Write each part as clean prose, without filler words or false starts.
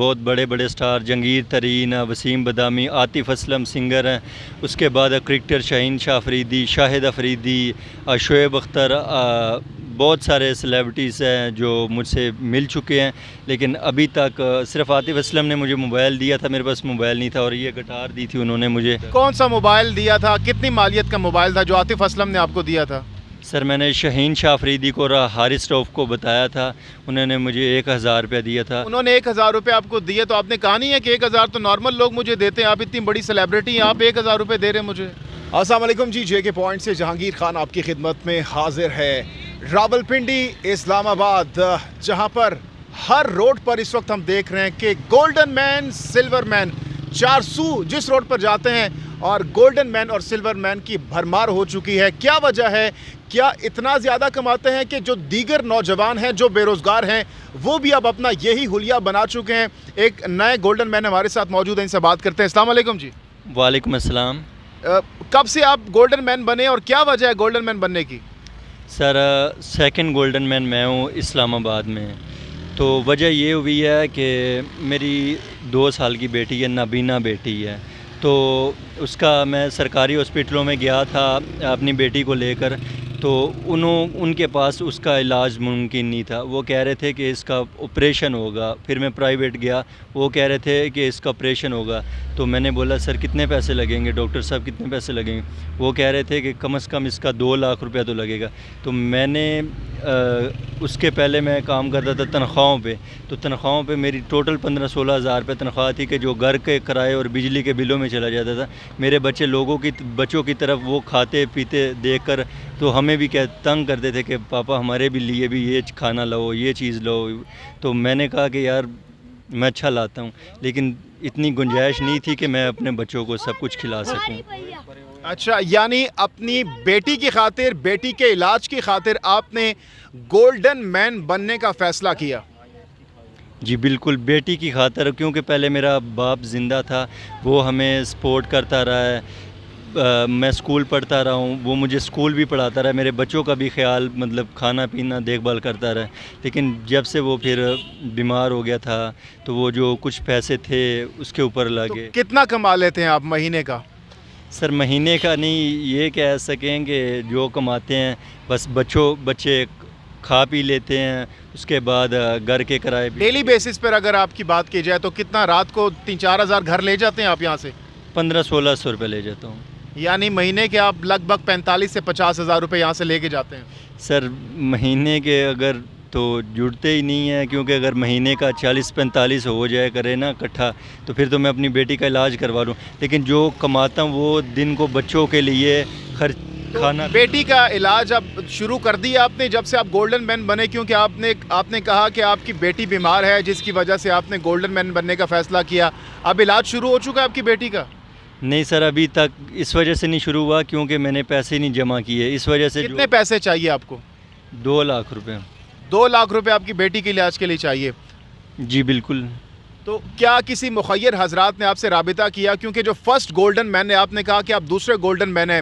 بہت بڑے بڑے سٹار جنگیر ترین، وسیم بدامی، عاطف اسلم سنگر ہیں، اس کے بعد کرکٹر شاہین شاہ افریدی، شاہد افریدی، شعیب اختر، بہت سارے سیلیبریٹیز ہیں جو مجھ سے مل چکے ہیں، لیکن ابھی تک صرف عاطف اسلم نے مجھے موبائل دیا تھا، میرے پاس موبائل نہیں تھا، اور یہ گٹار دی تھی انہوں نے مجھے۔ کون سا موبائل دیا تھا؟ کتنی مالیت کا موبائل تھا جو عاطف اسلم نے آپ کو دیا تھا؟ سر میں نے شاہین شاہ افریدی کو اور حارث روف کو بتایا تھا، انہوں نے مجھے 1000 روپیہ دیا تھا۔ انہوں نے 1000 روپے آپ کو دیے، تو آپ نے کہا نہیں ہے کہ 1000 تو نارمل لوگ مجھے دیتے ہیں، آپ اتنی بڑی سیلیبریٹی ہیں، آپ 1000 روپے دے رہے ہیں مجھے؟ السلام علیکم جی، جے کے پوائنٹ سے جہانگیر خان آپ کی خدمت میں حاضر ہے۔ راولپنڈی اسلام آباد، جہاں پر ہر روڈ پر اس وقت ہم دیکھ رہے ہیں کہ گولڈن مین، سلور مین، 400 جس روڈ پر جاتے ہیں اور گولڈن مین اور سلور مین کی بھرمار ہو چکی ہے۔ کیا وجہ ہے؟ کیا اتنا زیادہ کماتے ہیں کہ جو دیگر نوجوان ہیں جو بے روزگار ہیں وہ بھی اب اپنا یہی حلیہ بنا چکے ہیں؟ ایک نئے گولڈن مین ہمارے ساتھ موجود ہیں، ان سے بات کرتے ہیں۔ السلام علیکم جی۔ وعلیکم السلام۔ کب سے آپ گولڈن مین بنے اور کیا وجہ ہے گولڈن مین بننے کی؟ سر سیکنڈ گولڈن مین میں ہوں اسلام آباد میں، تو وجہ یہ ہوئی ہے کہ میری 2 سال کی بیٹی ہے، نابینا بیٹی ہے، تو اس کا میں سرکاری ہاسپٹلوں میں گیا تھا اپنی بیٹی کو لے کر، تو ان کے پاس اس کا علاج ممکن نہیں تھا، وہ کہہ رہے تھے کہ اس کا آپریشن ہوگا۔ پھر میں پرائیویٹ گیا، وہ کہہ رہے تھے کہ اس کا آپریشن ہوگا، تو میں نے بولا سر کتنے پیسے لگیں گے ڈاکٹر صاحب، کتنے پیسے لگیں گے؟ وہ کہہ رہے تھے کہ کم از کم اس کا 2 لاکھ روپیہ تو لگے گا۔ تو میں نے اس کے پہلے میں کام کرتا تھا تنخواہوں پہ، تو تنخواہوں پہ میری ٹوٹل 15-16 ہزار روپے تنخواہ تھی کہ جو گھر کے کرائے اور بجلی کے بلوں میں چلا جاتا تھا۔ میرے بچوں کی طرف وہ کھاتے پیتے دیکھ کر تو ہمیں بھی تنگ کرتے تھے کہ پاپا ہمارے بھی لیے بھی یہ کھانا لاؤ، یہ چیز لاؤ۔ تو میں نے کہا کہ یار میں اچھا لاتا ہوں، لیکن اتنی گنجائش نہیں تھی کہ میں اپنے بچوں کو سب کچھ کھلا سکوں۔ اچھا، یعنی اپنی بیٹی کی خاطر، بیٹی کے علاج کی خاطر آپ نے گولڈن مین بننے کا فیصلہ کیا؟ جی بالکل، بیٹی کی خاطر، کیونکہ پہلے میرا باپ زندہ تھا، وہ ہمیں سپورٹ کرتا رہا ہے، میں اسکول پڑھتا رہا ہوں، وہ مجھے اسکول بھی پڑھاتا رہا، میرے بچوں کا بھی خیال مطلب کھانا پینا دیکھ بھال کرتا رہا، لیکن جب سے وہ پھر بیمار ہو گیا تھا تو وہ جو کچھ پیسے تھے اس کے اوپر لگے۔ کتنا کما لیتے ہیں آپ مہینے کا؟ سر مہینے کا نہیں، یہ کہہ سکیں کہ جو کماتے ہیں بس بچے کھا پی لیتے ہیں، اس کے بعد گھر کے کرائے بھی۔ ڈیلی بیسس پر اگر آپ کی بات کی جائے تو کتنا رات کو 3-4 ہزار گھر لے جاتے ہیں آپ یہاں سے؟ 1500-1600 روپے لے جاتا ہوں۔ یعنی مہینے کے آپ لگ بھگ 45 سے 50 ہزار روپے یہاں سے لے کے جاتے ہیں؟ سر مہینے کے اگر تو جڑتے ہی نہیں ہیں، کیونکہ اگر مہینے کا 40-45 ہو جائے کرے نا اکٹھا تو پھر تو میں اپنی بیٹی کا علاج کروا لوں، لیکن جو کماتا ہوں وہ دن کو بچوں کے لیے کھانا۔ بیٹی کا علاج اب شروع کر دیا آپ نے جب سے آپ گولڈن مین بنے؟ کیونکہ آپ نے کہا کہ آپ کی بیٹی بیمار ہے جس کی وجہ سے آپ نے گولڈن مین بننے کا فیصلہ کیا، اب علاج شروع ہو چکا ہے آپ کی بیٹی کا؟ نہیں سر، ابھی تک اس وجہ سے نہیں شروع ہوا کیونکہ میں نے پیسے نہیں جمع کیے، اس وجہ سے۔ کتنے پیسے چاہیے آپ کو؟ 2 لاکھ روپے۔ 2 لاکھ روپے آپ کی بیٹی کے علاج کے لیے چاہیے؟ جی بالکل۔ تو کیا کسی مخیر حضرات نے آپ سے رابطہ کیا؟ کیونکہ جو فرسٹ گولڈن مین ہے، آپ نے کہا کہ آپ دوسرے گولڈن مین ہیں،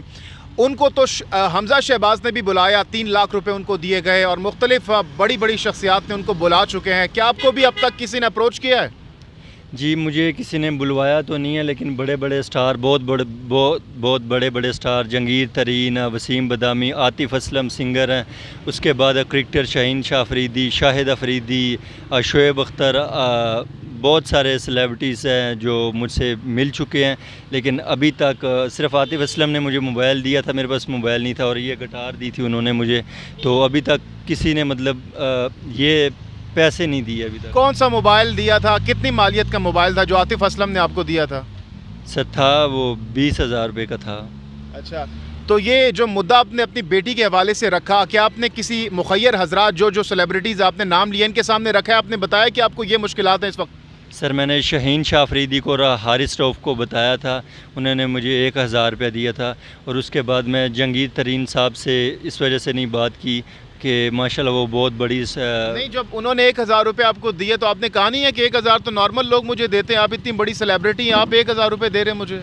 ان کو تو حمزہ شہباز نے بھی بلایا، 3 لاکھ روپے ان کو دیے گئے، اور مختلف بڑی شخصیات نے ان کو بلا چکے ہیں، کیا آپ کو بھی اب تک کسی نے اپروچ کیا ہے؟ جی مجھے کسی نے بلوایا تو نہیں ہے، لیکن بڑے بڑے سٹار، بہت بڑے سٹار جنگیر ترین، وسیم بدامی، عاطف اسلم سنگر ہیں، اس کے بعد کرکٹر شاہین شاہ افریدی، شاہد افریدی، شعیب اختر، بہت سارے سیلیبریٹیز ہیں جو مجھ سے مل چکے ہیں، لیکن ابھی تک صرف عاطف اسلم نے مجھے موبائل دیا تھا، میرے پاس موبائل نہیں تھا، اور یہ گٹار دی تھی انہوں نے مجھے، تو ابھی تک کسی نے مطلب یہ پیسے نہیں دیے ابھی تک۔ کون سا موبائل دیا تھا؟ کتنی مالیت کا موبائل تھا جو عاطف اسلم نے آپ کو دیا تھا؟ سر تھا وہ 20,000 روپے کا تھا۔ اچھا، تو یہ جو مدعا آپ نے اپنی بیٹی کے حوالے سے رکھا، کیا آپ نے کسی مخیر حضرات جو سیلیبریٹیز آپ نے نام لیے ان کے سامنے رکھا ہے؟ آپ نے بتایا کہ آپ کو یہ مشکلات ہیں اس وقت؟ سر میں نے شاہین شاہ افریدی کو اور حارث روف کو بتایا تھا، انہوں نے مجھے 1000 روپیہ دیا تھا، اور اس کے بعد میں جنگیر ترین صاحب سے اس وجہ سے نہیں بات کی کہ ماشاءاللہ وہ بہت بڑی نہیں، جب انہوں نے 1000 روپے آپ کو دیے تو آپ نے کہا نہیں ہے کہ 1000 تو نارمل لوگ مجھے دیتے ہیں، آپ اتنی بڑی سیلیبریٹی ہیں، آپ 1000 روپے دے رہے ہیں مجھے؟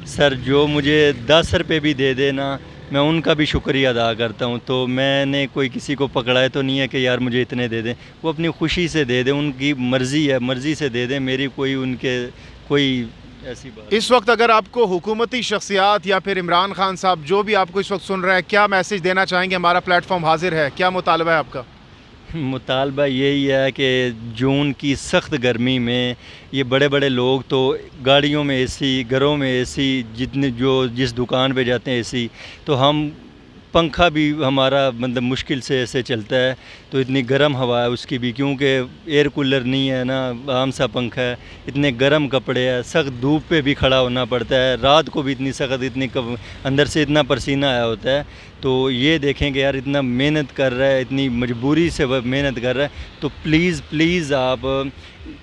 سر جو مجھے 10 روپے بھی دے دینا میں ان کا بھی شکریہ ادا کرتا ہوں. تو میں نے کوئی کسی کو پکڑائے تو نہیں ہے کہ یار مجھے اتنے دے دیں. وہ اپنی خوشی سے دے دیں, ان کی مرضی ہے, مرضی سے دے دیں. میری کوئی ان کے کوئی ایسی بات. اس وقت اگر آپ کو حکومتی شخصیات یا پھر عمران خان صاحب جو بھی آپ کو اس وقت سن رہے ہیں, کیا میسیج دینا چاہیں گے؟ ہمارا پلیٹ فارم حاضر ہے, کیا مطالبہ ہے آپ کا؟ مطالبہ یہی ہے کہ جون کی سخت گرمی میں یہ بڑے بڑے لوگ تو گاڑیوں میں اے سی, گھروں میں اے سی, جس دکان پہ جاتے ہیں اے سی, تو ہم پنکھا بھی ہمارا مطلب مشکل سے ایسے چلتا ہے. تو اتنی گرم ہوا ہے اس کی بھی, کیونکہ ایئر کولر نہیں ہے نا, عام سا پنکھا ہے. اتنے گرم کپڑے ہیں, سخت دھوپ پہ بھی کھڑا ہونا پڑتا ہے. رات کو بھی اتنی سخت, اندر سے اتنا پسینہ آیا ہوتا ہے. تو یہ دیکھیں کہ یار اتنا محنت کر رہا ہے, اتنی مجبوری سے وہ محنت کر رہا ہے. تو پلیز آپ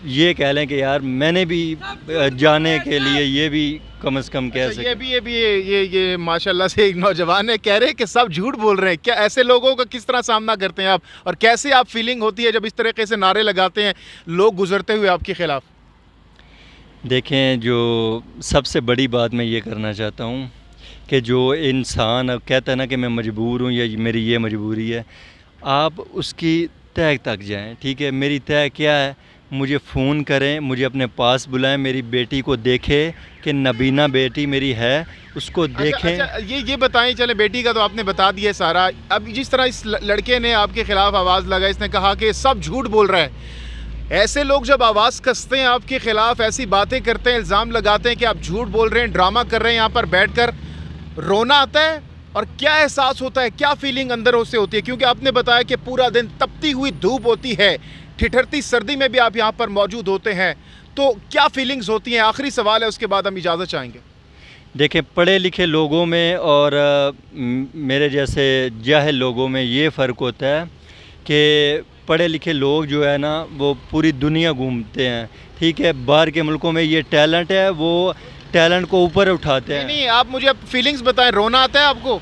یہ کہہ لیں کہ یار میں نے بھی جانے کے لیے یہ بھی کم از کم کہہ سکیں. یہ ماشاءاللہ سے ایک نوجوان ہے, کہہ رہے ہیں کہ سب جھوٹ بول رہے ہیں. کیا ایسے لوگوں کا کس طرح سامنا کرتے ہیں آپ, اور کیسے آپ فیلنگ ہوتی ہے جب اس طریقے سے نعرے لگاتے ہیں لوگ گزرتے ہوئے آپ کے خلاف؟ دیکھیں, جو سب سے بڑی بات میں یہ کرنا چاہتا ہوں کہ جو انسان اب کہتا ہے نا کہ میں مجبور ہوں یا میری یہ مجبوری ہے, آپ اس کی تہ تک جائیں. ٹھیک ہے, میری تہ کیا ہے, مجھے فون کریں, مجھے اپنے پاس بلائیں, میری بیٹی کو دیکھیں کہ نبینہ بیٹی میری ہے, اس کو دیکھیں. اچھا, یہ بتائیں, چلے بیٹی کا تو آپ نے بتا دیا سارا. اب جس طرح اس لڑکے نے آپ کے خلاف آواز لگائی, اس نے کہا کہ سب جھوٹ بول رہا ہے. ایسے لوگ جب آواز کستے ہیں آپ کے خلاف, ایسی باتیں کرتے ہیں, الزام لگاتے ہیں کہ آپ جھوٹ بول رہے ہیں, ڈرامہ کر رہے ہیں, یہاں پر بیٹھ کر رونا آتا ہے؟ اور کیا احساس ہوتا ہے, کیا فیلنگ اندر سے ہوتی ہے؟ کیونکہ آپ نے بتایا کہ پورا دن تپتی ہوئی دھوپ ہوتی ہے, ٹھٹھرتی سردی میں بھی آپ یہاں پر موجود ہوتے ہیں, تو کیا فیلنگز ہوتی ہیں؟ آخری سوال ہے, اس کے بعد ہم اجازت چاہیں گے. دیکھیں, پڑھے لکھے لوگوں میں اور میرے جیسے جاہل لوگوں میں یہ فرق ہوتا ہے کہ پڑھے لکھے لوگ جو ہے نا وہ پوری دنیا گھومتے ہیں. ٹھیک ہے, باہر کے ملکوں میں یہ ٹیلنٹ ہے, وہ ٹیلنٹ کو اوپر اٹھاتے ہیں. نہیں, آپ مجھے فیلنگز بتائیں, رونا آتا ہے آپ کو؟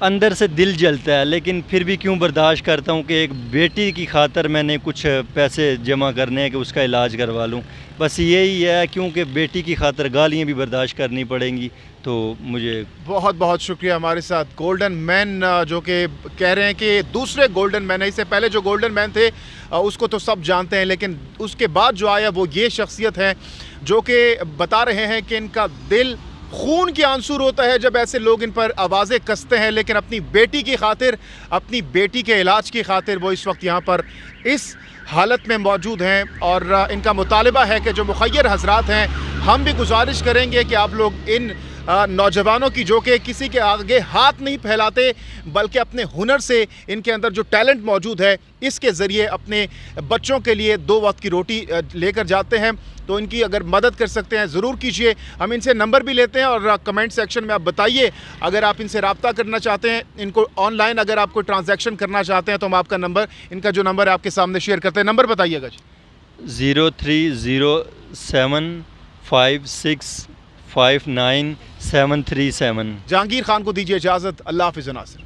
اندر سے دل جلتا ہے, لیکن پھر بھی کیوں برداشت کرتا ہوں کہ ایک بیٹی کی خاطر میں نے کچھ پیسے جمع کرنے ہیں کہ اس کا علاج کروا لوں. بس یہی ہے, کیونکہ بیٹی کی خاطر گالیاں بھی برداشت کرنی پڑیں گی. تو مجھے بہت بہت شکریہ. ہمارے ساتھ گولڈن مین جو کہ کہہ رہے ہیں کہ دوسرے گولڈن مین ہے, اس سے پہلے جو گولڈن مین تھے اس کو تو سب جانتے ہیں, لیکن اس کے بعد جو آیا وہ یہ شخصیت ہے جو کہ بتا رہے ہیں کہ ان کا دل خون کی آنسور ہوتا ہے جب ایسے لوگ ان پر آوازیں کستے ہیں, لیکن اپنی بیٹی کی خاطر, اپنی بیٹی کے علاج کی خاطر وہ اس وقت یہاں پر اس حالت میں موجود ہیں. اور ان کا مطالبہ ہے کہ جو مخیر حضرات ہیں, ہم بھی گزارش کریں گے کہ آپ لوگ ان نوجوانوں کی جو کہ کسی کے آگے ہاتھ نہیں پھیلاتے بلکہ اپنے ہنر سے ان کے اندر جو ٹیلنٹ موجود ہے اس کے ذریعے اپنے بچوں کے لیے 2 وقت کی روٹی لے کر جاتے ہیں, تو ان کی اگر مدد کر سکتے ہیں ضرور کیجئے. ہم ان سے نمبر بھی لیتے ہیں, اور کمنٹ سیکشن میں آپ بتائیے اگر آپ ان سے رابطہ کرنا چاہتے ہیں, ان کو آن لائن اگر آپ کوئی ٹرانزیکشن کرنا چاہتے ہیں تو ہم آپ کا نمبر, ان کا جو نمبر ہے آپ کے سامنے شیئر کرتے ہیں. نمبر بتائیے گا جی. 03075659 737. جہانگیر خان کو دیجیے اجازت. اللہ حافظ ناصر.